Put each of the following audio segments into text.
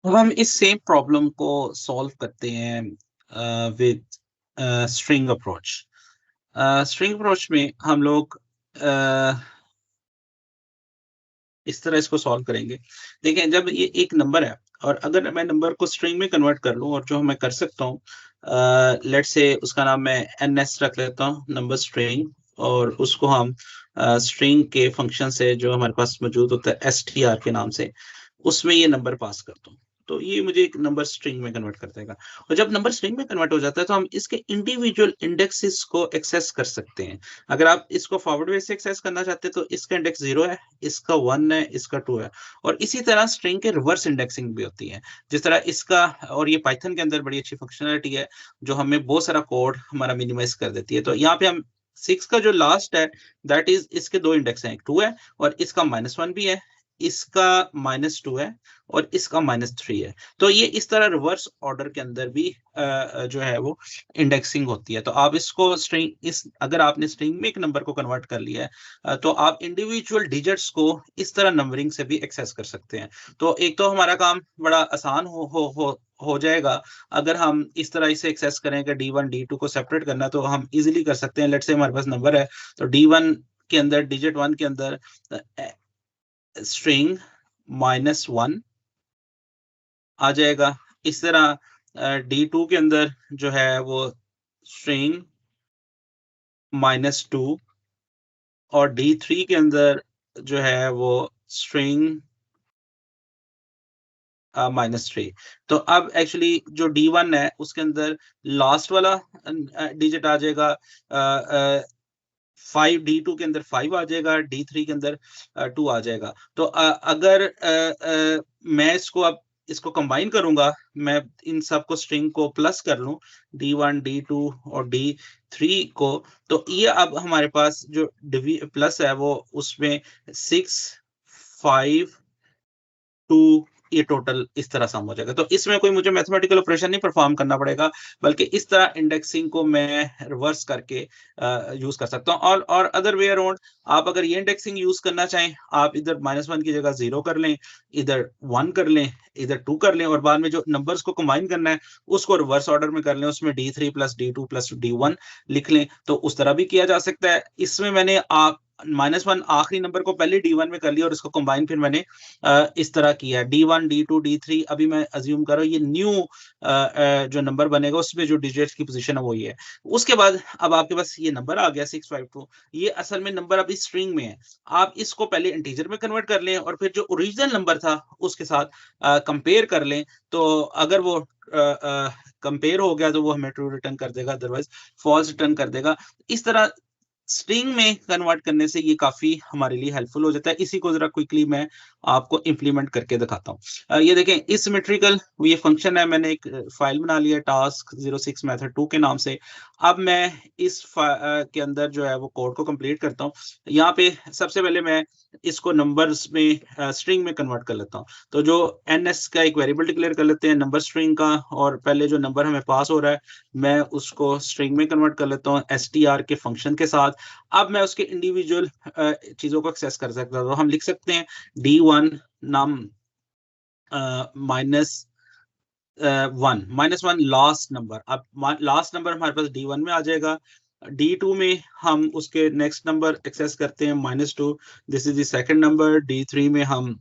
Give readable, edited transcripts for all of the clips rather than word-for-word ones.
अब हम इस सेम प्रॉब्लम को सॉल्व करते हैं with string approach. String approach में हम लोग इस तरह इसको सॉल्व करेंगे। देखें, जब ये एक नंबर है और अगर मैं नंबर को स्ट्रिंग में कन्वर्ट कर लूं, और जो मैं कर सकता हूँ, लेट्स से उसका नाम मैं ns रख लेता हूँ, नंबर स्ट्रिंग, और उसको हम स्ट्रिंग के फंक्शन से जो हमारे पास मौजूद होता है str के नाम से, उसमें ये नंबर पास करता हूँ, तो ये मुझे एक नंबर स्ट्रिंग में कन्वर्ट कर देगा। और जब नंबर स्ट्रिंग में कन्वर्ट हो जाता है तो हम इसके इंडिविजुअल इंडेक्सेस को एक्सेस कर सकते हैं। अगर आप इसको फॉरवर्ड वे से एक्सेस करना चाहते हैं तो इसका इंडेक्स 0 है, इसका 1 है, इसका 2 है। और इसी तरह स्ट्रिंग के रिवर्स इंडेक्सिंग भी होती है, जिस तरह इसका। और ये पाइथन के अंदर बड़ी अच्छी फंक्शनलिटी है जो हमें बहुत सारा कोड हमारा मिनिमाइज कर देती है। तो यहाँ पे हम 6 का जो लास्ट है, दैट इज, इसके दो इंडेक्स हैं, एक 2 है और इसका -1 भी है, इसका -2 है और इसका -3 है। तो ये इस तरह रिवर्स ऑर्डर के अंदर भी जो है वो इंडेक्सिंग होती है। तो आप इसको स्ट्रिंग, इस अगर आपने स्ट्रिंग में एक नंबर को कन्वर्ट कर लिया है, तो आप इंडिविजुअल डिजिट्स को इस तरह नंबरिंग से भी एक्सेस कर सकते हैं। तो एक तो हमारा काम बड़ा आसान हो जाएगा। अगर हम इस तरह इसे एक्सेस करें कि D1 D2 को सेपरेट करना, तो हम इजीली कर सकते हैं। लेट्स से हमारे पास नंबर है, तो D1 के अंदर, डिजिट 1 के अंदर स्ट्रिंग -1 आ जाएगा। इस तरह D2 के अंदर जो है वो स्ट्रिंग -2, और D3 के अंदर जो है वो स्ट्रिंग -3। तो अब एक्चुअली जो D1 है उसके अंदर लास्ट वाला डिजिट आ जाएगा 5, D2 के अंदर 5 आ जाएगा, D3 के अंदर 2 आ जाएगा। तो अगर मैं इसको अब इसको कंबाइन करूंगा, मैं इन सब को स्ट्रिंग को प्लस कर लूं, D1 D2 और D3 को, तो ये अब हमारे पास जो प्लस है वो उसमें 6 5 2 ये टोटल इस तरह सम हो जाएगा। तो इसमें कोई मुझे मैथमेटिकल ऑपरेशन नहीं परफॉर्म करना पड़ेगा, बल्कि इस तरह इंडेक्सिंग को मैं रिवर्स करके यूज कर सकता हूँ। और अदर वे अराउंड, आप अगर ये इंडेक्सिंग यूज करना चाहें, आप इधर -1 की जगह 0 कर लें, इधर 1 कर लें, इधर 2 कर लें, और बाद में जो नंबर्स को कंबाइन करना है उसको रिवर्स ऑर्डर में कर लें, उसमें D3 + D2 + D1 लिख लें, तो उस तरह भी किया जा सकता है। इसमें मैंने आप -1 आखिरी नंबर को पहले D1 में कर लिया और इसको कंबाइन फिर मैंने इस तरह किया है। D1 D2 D3, अभी मैं अज्यूम कर रहा हूँ ये न्यू जो नंबर बनेगा उसमें जो डिजिट्स की पोजीशन है वो ये है। उसके बाद अब आपके पास ये नंबर आ गया 652, ये असल में नंबर अभी स्ट्रिंग में है। आप इसको पहले इंटीजर में कन्वर्ट कर लें और फिर जो ओरिजिनल नंबर था उसके साथ कंपेयर कर लें। तो अगर वो कंपेयर हो गया तो वो हमें ट्रू रिटर्न कर देगा, अदरवाइज फॉल्स रिटर्न कर देगा। इस तरह स्ट्रिंग में कन्वर्ट करने से ये काफी हमारे लिए हेल्पफुल हो जाता है। इसी को जरा क्विकली मैं आपको इंप्लीमेंट करके दिखाता हूँ। ये देखें, इस सिमेट्रिकल ये फंक्शन है, मैंने एक फाइल बना लिया टास्क 06 मेथड 2 के नाम से। अब मैं इस के अंदर जो है वो कोड को कंप्लीट करता हूँ। यहाँ पे सबसे पहले मैं इसको नंबर्स में स्ट्रिंग में कन्वर्ट कर लेता हूँ। तो जो ns का एक वेरिएबल डिक्लेयर कर लेते हैं नंबर स्ट्रिंग का, और पहले जो नंबर हमें पास हो रहा है मैं उसको स्ट्रिंग में कन्वर्ट कर लेता हूँ str के फंक्शन के साथ। अब मैं उसके इंडिविजुअल चीजों को एक्सेस कर सकता हूँ। तो हम लिख सकते हैं D1 नाम -1 लास्ट नंबर। अब लास्ट नंबर हमारे पास D1 में आ जाएगा। D2 में हम उसके नेक्स्ट नंबर एक्सेस करते हैं -2, this is the second number. D3 में हम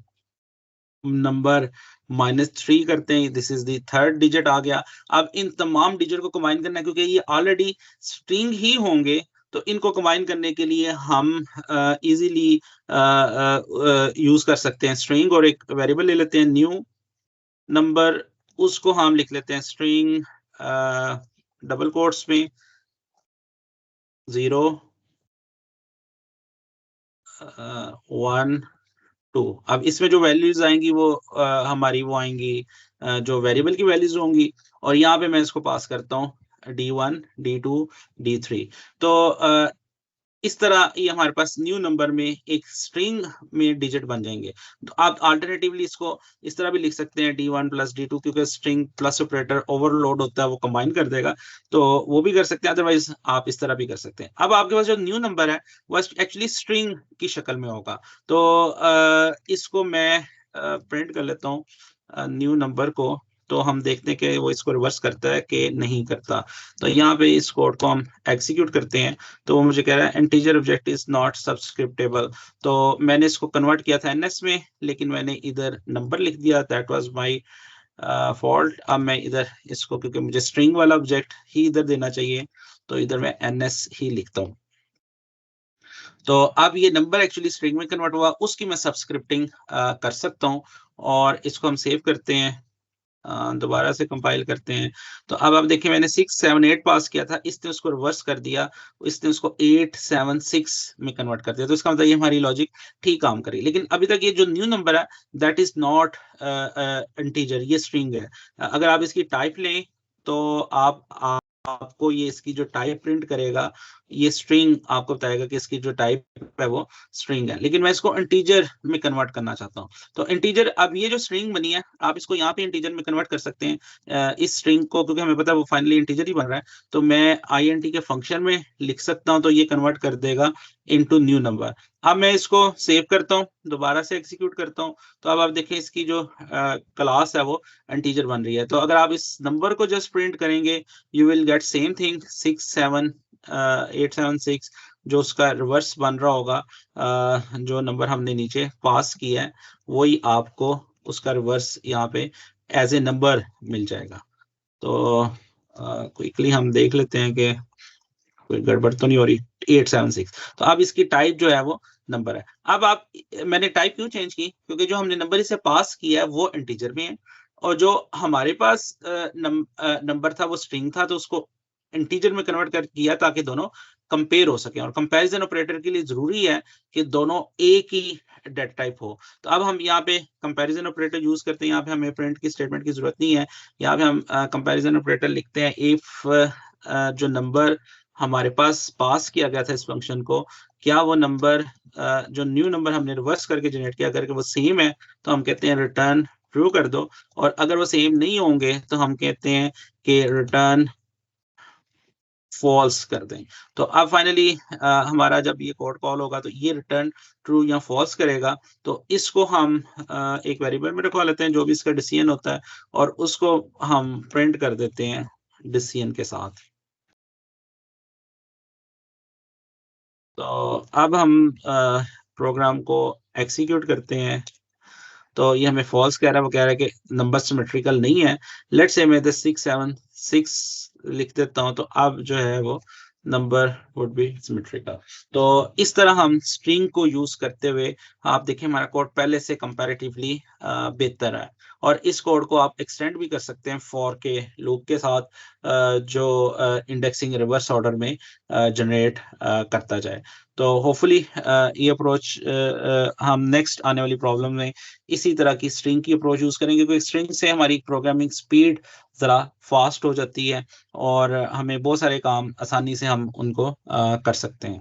नंबर -3 करते हैं, this is the third digit आ गया। अब इन तमाम डिजिट को कंबाइन करना है, क्योंकि ये ऑलरेडी स्ट्रिंग ही होंगे, तो इनको कंबाइन करने के लिए हम इजीली यूज कर सकते हैं स्ट्रिंग, और एक वेरिएबल ले लेते हैं न्यू नंबर, उसको हम लिख लेते हैं स्ट्रिंग डबल कोट्स में 0 1 2। अब इसमें जो वैल्यूज आएंगी वो हमारी वो आएंगी जो वेरिएबल की वैल्यूज होंगी, और यहाँ पे मैं इसको पास करता हूँ D1 D2 D3। तो इस तरह ये हमारे पास न्यू नंबर में एक स्ट्रिंग में डिजिट बन जाएंगे। तो आप अल्टरनेटिवली इसको इस तरह भी लिख सकते हैं D1 + D2, क्योंकि स्ट्रिंग प्लस ऑपरेटर ओवरलोड होता है, वो कंबाइन कर देगा, तो वो भी कर सकते हैं। अदरवाइज आप इस तरह भी कर सकते हैं। अब आपके पास जो न्यू नंबर है वो एक्चुअली स्ट्रिंग की शक्ल में होगा। तो इसको मैं प्रिंट कर लेता हूँ। न्यू नंबर को, तो हम देखते हैं कि वो इसको रिवर्स करता है कि नहीं करता। तो यहाँ पे इस कोड को हम एग्जीक्यूट करते हैं, तो वो मुझे कह रहा है इंटीजर ऑब्जेक्ट इज नॉट सब्सक्रिप्टेबल। तो मैंने इसको कन्वर्ट किया था एनएस में, लेकिन मैंने इधर नंबर लिख दिया, दैट वाज माय फॉल्ट। अब मैं इधर इसको, क्योंकि मुझे स्ट्रिंग वाला ऑब्जेक्ट ही इधर देना चाहिए, तो इधर मैं एनएस ही लिखता हूँ। तो अब ये नंबर एक्चुअली स्ट्रिंग में कन्वर्ट हुआ, उसकी मैं सब्सक्रिप्टिंग कर सकता हूँ। और इसको हम सेव करते हैं, दोबारा से कंपाइल करते हैं। तो अब आप देखिए मैंने 678 पास किया था, इसने उसको रिवर्स कर दिया, इसने उसको 876 में कन्वर्ट कर दिया। तो इसका मतलब ये हमारी लॉजिक ठीक काम करी। लेकिन अभी तक ये जो न्यू नंबर है दैट इज नॉट इंटीजर, ये स्ट्रिंग है। अगर आप इसकी टाइप लें तो आपको ये इसकी जो टाइप प्रिंट करेगा, ये स्ट्रिंग आपको बताएगा कि इसकी जो टाइप है वो स्ट्रिंग है। लेकिन मैं इसको इंटीजर में कन्वर्ट करना चाहता हूँ। तो इंटीजर, अब ये जो स्ट्रिंग बनी है आप इसको यहाँ पे इंटीजर में कन्वर्ट कर सकते हैं, इस स्ट्रिंग को, क्योंकि हमें पता है वो फाइनली इंटीजर ही बन रहा है। तो मैं INT के फंक्शन में लिख सकता हूँ, तो ये कन्वर्ट कर देगा इनटू न्यू नंबर। अब मैं इसको सेव करता हूँ, दोबारा से एग्जीक्यूट करता हूँ, तो अब आप देखें इसकी जो क्लास है वो इंटीजर बन रही है। तो अगर आप इस नंबर को जस्ट प्रिंट करेंगे, you will get same thing, 876, जो उसका रिवर्स बन रहा होगा, जो नंबर हमने नीचे पास किया है वही आपको उसका रिवर्स यहाँ पे एज ए नंबर मिल जाएगा। तो क्विकली हम देख लेते हैं कि कोई गड़बड़ तो नहीं हो रही। 876, तो अब इसकी टाइप जो है वो नंबर है। अब आप, मैंने टाइप क्यों चेंज की, क्योंकि जो हमने नंबर इसे पास किया है वो इंटीजर में है, और जो हमारे पास नंबर था वो स्ट्रिंग था, तो उसको इंटीजर में कन्वर्ट कर किया ताकि दोनों कंपेयर हो सके। और कंपैरिजन ऑपरेटर के लिए जरूरी है कि दोनों एक ही डेटा टाइप हो। तो अब हम यहाँ पे कंपैरिजन ऑपरेटर यूज करते हैं, यहाँ पे हमें प्रिंट की स्टेटमेंट की जरूरत नहीं है। यहाँ पे हम कंपैरिजन ऑपरेटर लिखते हैं, इफ जो नंबर हमारे पास किया गया था इस फंक्शन को, क्या वो नंबर, जो न्यू नंबर हमने रिवर्स करके जनरेट किया, करके वो सेम है, तो हम कहते हैं रिटर्न ट्रू कर दो। और अगर वो सेम नहीं होंगे तो हम कहते हैं कि रिटर्न फॉल्स कर दें। तो अब फाइनली हमारा जब ये कोड कॉल होगा तो ये रिटर्न ट्रू या फॉल्स करेगा। तो इसको हम एक वेरिएबल में रखवा लेते हैं जो भी इसका डिसीजन होता है, और उसको हम प्रिंट कर देते हैं डिसीजन के साथ। तो अब हम प्रोग्राम को एग्जीक्यूट करते हैं, तो ये हमें फॉल्स कह रहा है, वो कह रहा है कि नंबर सिमेट्रिकल नहीं है। लेट्स से मैं 676 लिख देता हूँ, तो अब जो है वो नंबर वुड बी सिमेट्रिकल। तो इस तरह हम स्ट्रिंग को यूज करते हुए, आप देखें हमारा कोड पहले से कंपैरेटिवली बेहतर है। और इस कोड को आप एक्सटेंड भी कर सकते हैं फॉर के लूप के साथ, जो इंडेक्सिंग रिवर्स ऑर्डर में जनरेट करता जाए। तो होपफुली ये अप्रोच हम नेक्स्ट आने वाली प्रॉब्लम में इसी तरह की स्ट्रिंग की अप्रोच यूज करेंगे, क्योंकि स्ट्रिंग से हमारी प्रोग्रामिंग स्पीड जरा फास्ट हो जाती है और हमें बहुत सारे काम आसानी से हम उनको कर सकते हैं।